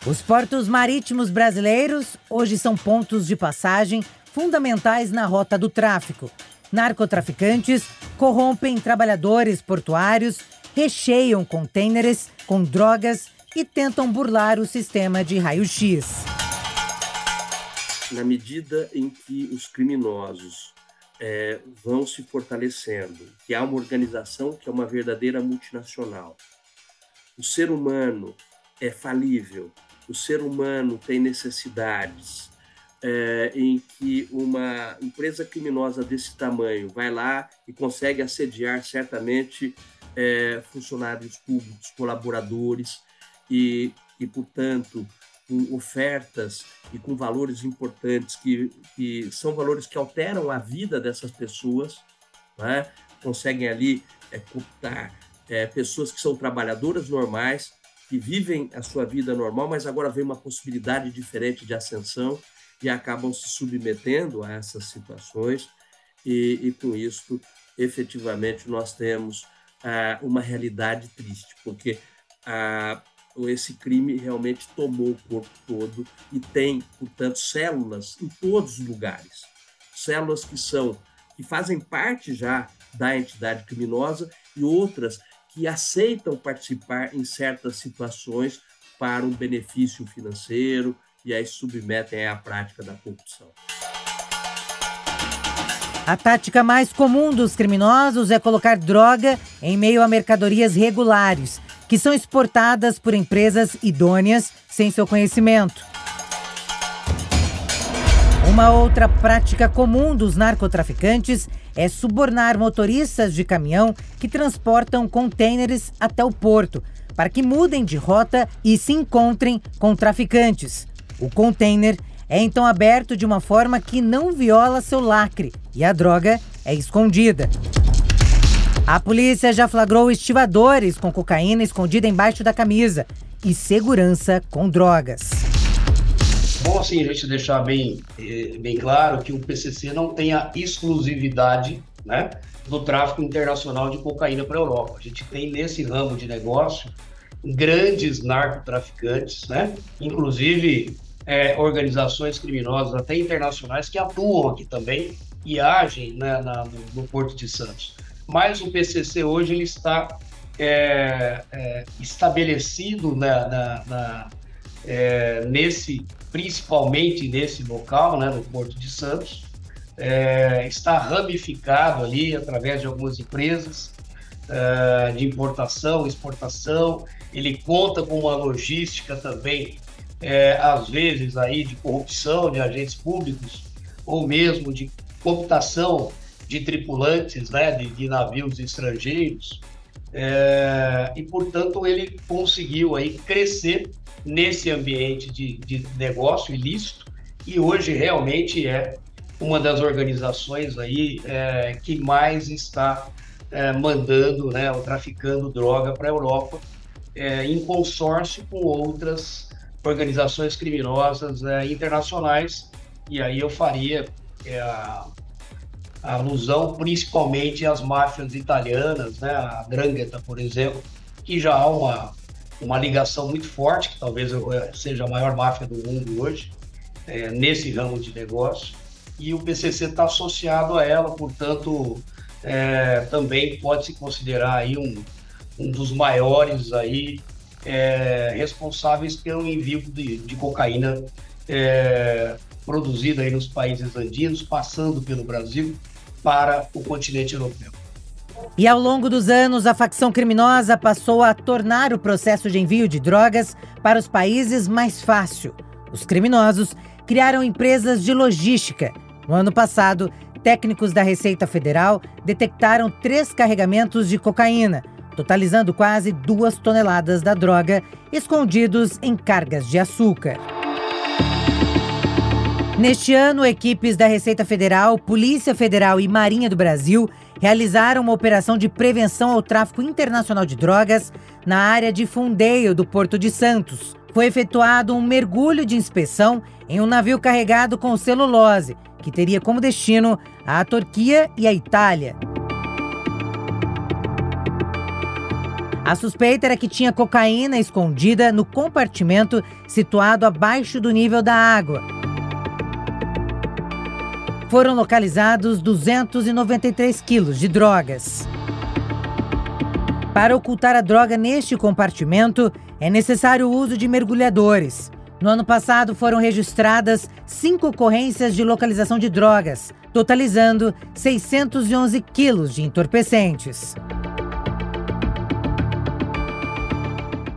Os portos marítimos brasileiros hoje são pontos de passagem fundamentais na rota do tráfico. Narcotraficantes corrompem trabalhadores portuários, recheiam contêineres com drogas e tentam burlar o sistema de raio-x. Na medida em que os criminosos vão se fortalecendo, que há uma organização que é uma verdadeira multinacional, o ser humano é falível, o ser humano tem necessidades, em que uma empresa criminosa desse tamanho vai lá e consegue assediar certamente funcionários públicos, colaboradores e portanto, com ofertas e com valores importantes que são valores que alteram a vida dessas pessoas, né? Conseguem ali cooptar pessoas que são trabalhadoras normais, que vivem a sua vida normal, mas agora vem uma possibilidade diferente de ascensão e acabam se submetendo a essas situações e com isso, efetivamente, nós temos uma realidade triste, porque esse crime realmente tomou o corpo todo e tem, portanto, células em todos os lugares. Células que fazem parte já da entidade criminosa e outras que aceitam participar em certas situações para um benefício financeiro e aí submetem à prática da corrupção. A tática mais comum dos criminosos é colocar droga em meio a mercadorias regulares, que são exportadas por empresas idôneas sem seu conhecimento. Uma outra prática comum dos narcotraficantes é subornar motoristas de caminhão que transportam contêineres até o porto, para que mudem de rota e se encontrem com traficantes. O contêiner é então aberto de uma forma que não viola seu lacre e a droga é escondida. A polícia já flagrou estivadores com cocaína escondida embaixo da camisa e segurança com drogas. Bom, assim, a gente deixar bem claro que o PCC não tem a exclusividade, né, do tráfico internacional de cocaína para a Europa. A gente tem nesse ramo de negócio grandes narcotraficantes, né, inclusive organizações criminosas até internacionais que atuam aqui também e agem, né, no Porto de Santos. Mas o PCC hoje ele está estabelecido principalmente nesse local, né, no Porto de Santos, está ramificado ali através de algumas empresas de importação, exportação. Ele conta com uma logística também, às vezes aí de corrupção de agentes públicos ou mesmo de cooptação de tripulantes, né, de navios estrangeiros, e portanto ele conseguiu aí crescer nesse ambiente de negócio ilícito e hoje realmente é uma das organizações aí que mais está mandando, né, ou traficando droga para a Europa, em consórcio com outras organizações criminosas internacionais. E aí eu faria a alusão principalmente às máfias italianas, né, a 'Ndrangheta, por exemplo, que já há uma ligação muito forte, que talvez seja a maior máfia do mundo hoje, nesse ramo de negócio, e o PCC está associado a ela, portanto, também pode-se considerar aí um dos maiores aí, responsáveis pelo envio de cocaína produzida aí nos países andinos, passando pelo Brasil para o continente europeu. E ao longo dos anos, a facção criminosa passou a tornar o processo de envio de drogas para os países mais fácil. Os criminosos criaram empresas de logística. No ano passado, técnicos da Receita Federal detectaram 3 carregamentos de cocaína, totalizando quase 2 toneladas da droga, escondidos em cargas de açúcar. Neste ano, equipes da Receita Federal, Polícia Federal e Marinha do Brasil realizaram uma operação de prevenção ao tráfico internacional de drogas na área de Fundeio do Porto de Santos. Foi efetuado um mergulho de inspeção em um navio carregado com celulose, que teria como destino a Turquia e a Itália. A suspeita era que tinha cocaína escondida no compartimento situado abaixo do nível da água. Foram localizados 293 quilos de drogas. Para ocultar a droga neste compartimento, é necessário o uso de mergulhadores. No ano passado, foram registradas 5 ocorrências de localização de drogas, totalizando 611 quilos de entorpecentes.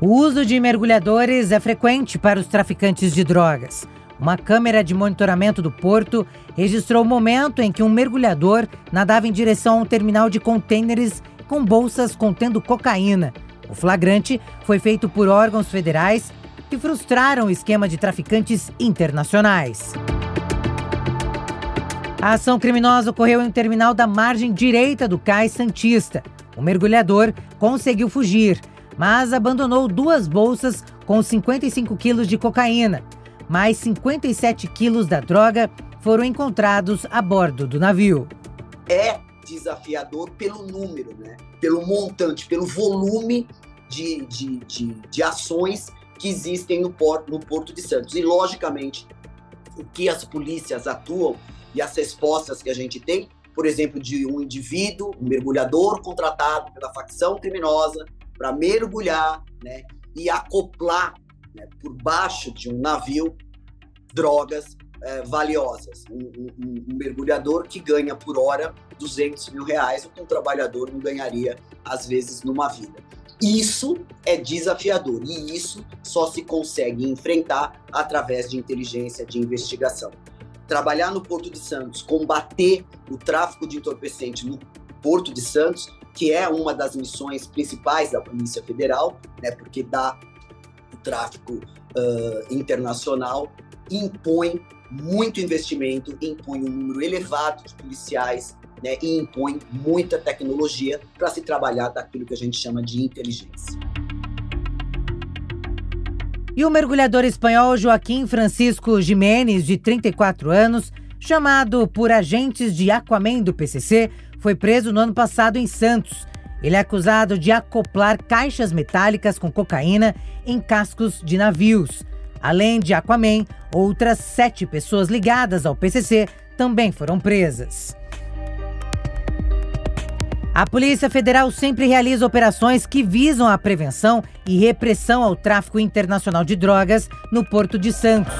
O uso de mergulhadores é frequente para os traficantes de drogas. Uma câmera de monitoramento do porto registrou o momento em que um mergulhador nadava em direção a um terminal de contêineres com bolsas contendo cocaína. O flagrante foi feito por órgãos federais que frustraram o esquema de traficantes internacionais. A ação criminosa ocorreu em um terminal da margem direita do Cais Santista. O mergulhador conseguiu fugir, mas abandonou 2 bolsas com 55 quilos de cocaína. Mais 57 quilos da droga foram encontrados a bordo do navio. É desafiador pelo número, né? Pelo montante, pelo volume de ações que existem no Porto de Santos. E, logicamente, o que as polícias atuam e as respostas que a gente tem, por exemplo, de um indivíduo, um mergulhador contratado pela facção criminosa para mergulhar, né, e acoplar, né, por baixo de um navio drogas valiosas. Um mergulhador que ganha por hora R$200 mil, o que um trabalhador não ganharia, às vezes, numa vida. Isso é desafiador e isso só se consegue enfrentar através de inteligência, de investigação. Trabalhar no Porto de Santos, combater o tráfico de entorpecente no Porto de Santos, que é uma das missões principais da Polícia Federal, né, porque dá o tráfico internacional, impõe muito investimento, impõe um número elevado de policiais, né, e impõe muita tecnologia para se trabalhar daquilo que a gente chama de inteligência. E o mergulhador espanhol Joaquim Francisco Jiménez, de 34 anos, chamado por agentes de Aquaman do PCC, foi preso no ano passado em Santos. Ele é acusado de acoplar caixas metálicas com cocaína em cascos de navios. Além de Aquaman, outras 7 pessoas ligadas ao PCC também foram presas. A Polícia Federal sempre realiza operações que visam a prevenção e repressão ao tráfico internacional de drogas no Porto de Santos.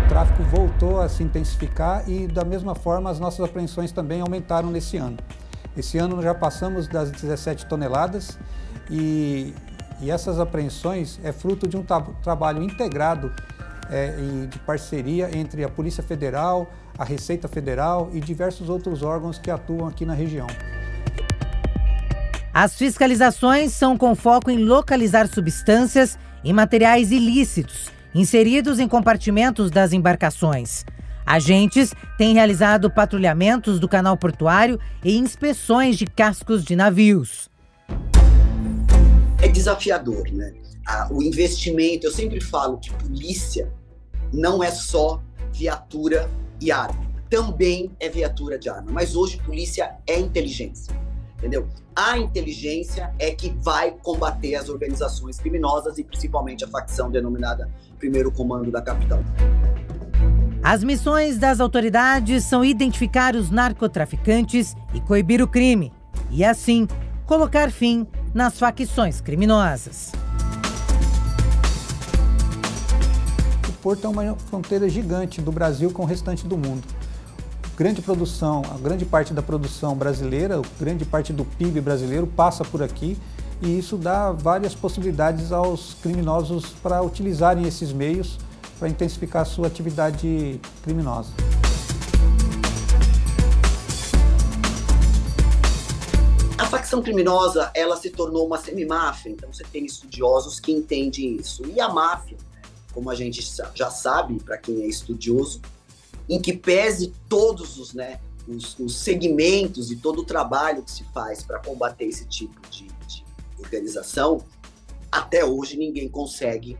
O tráfico voltou a se intensificar e, da mesma forma, as nossas apreensões também aumentaram nesse ano. Esse ano nós já passamos das 17 toneladas e essas apreensões é fruto de um trabalho integrado e de parceria entre a Polícia Federal, a Receita Federal e diversos outros órgãos que atuam aqui na região. As fiscalizações são com foco em localizar substâncias e materiais ilícitos inseridos em compartimentos das embarcações. Agentes têm realizado patrulhamentos do canal portuário e inspeções de cascos de navios. É desafiador, né? O investimento, eu sempre falo que polícia não é só viatura e arma. Também é viatura de arma, mas hoje polícia é inteligência. Entendeu? A inteligência é que vai combater as organizações criminosas e principalmente a facção denominada Primeiro Comando da Capital. As missões das autoridades são identificar os narcotraficantes e coibir o crime. E assim, colocar fim nas facções criminosas. O Porto é uma fronteira gigante do Brasil com o restante do mundo. A grande parte da produção brasileira, grande parte do PIB brasileiro passa por aqui e isso dá várias possibilidades aos criminosos para utilizarem esses meios para intensificar a sua atividade criminosa. A facção criminosa, ela se tornou uma semi-máfia, então você tem estudiosos que entendem isso. E a máfia, como a gente já sabe, para quem é estudioso, em que pese todos os segmentos e todo o trabalho que se faz para combater esse tipo de organização, até hoje ninguém conseguiu,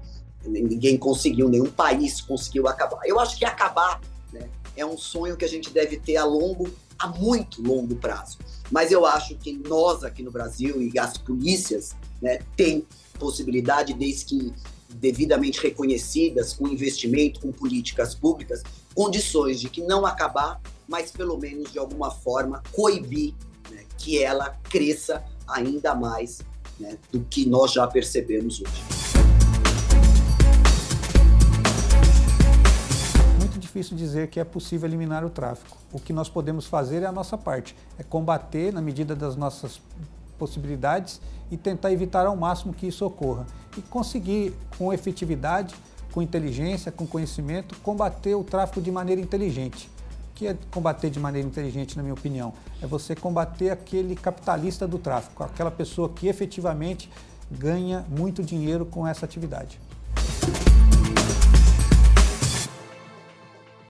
nenhum país conseguiu acabar. Eu acho que acabar, né, é um sonho que a gente deve ter a muito longo prazo. Mas eu acho que nós aqui no Brasil e as polícias, né, tem possibilidade, desde que devidamente reconhecidas, com investimento, com políticas públicas, condições de que não acabar, mas pelo menos de alguma forma coibir, né, que ela cresça ainda mais, né, do que nós já percebemos hoje. Muito difícil dizer que é possível eliminar o tráfico. O que nós podemos fazer é a nossa parte, é combater na medida das nossas possibilidades e tentar evitar ao máximo que isso ocorra. E conseguir, com efetividade, com inteligência, com conhecimento, combater o tráfico de maneira inteligente. O que é combater de maneira inteligente, na minha opinião? É você combater aquele capitalista do tráfico, aquela pessoa que efetivamente ganha muito dinheiro com essa atividade.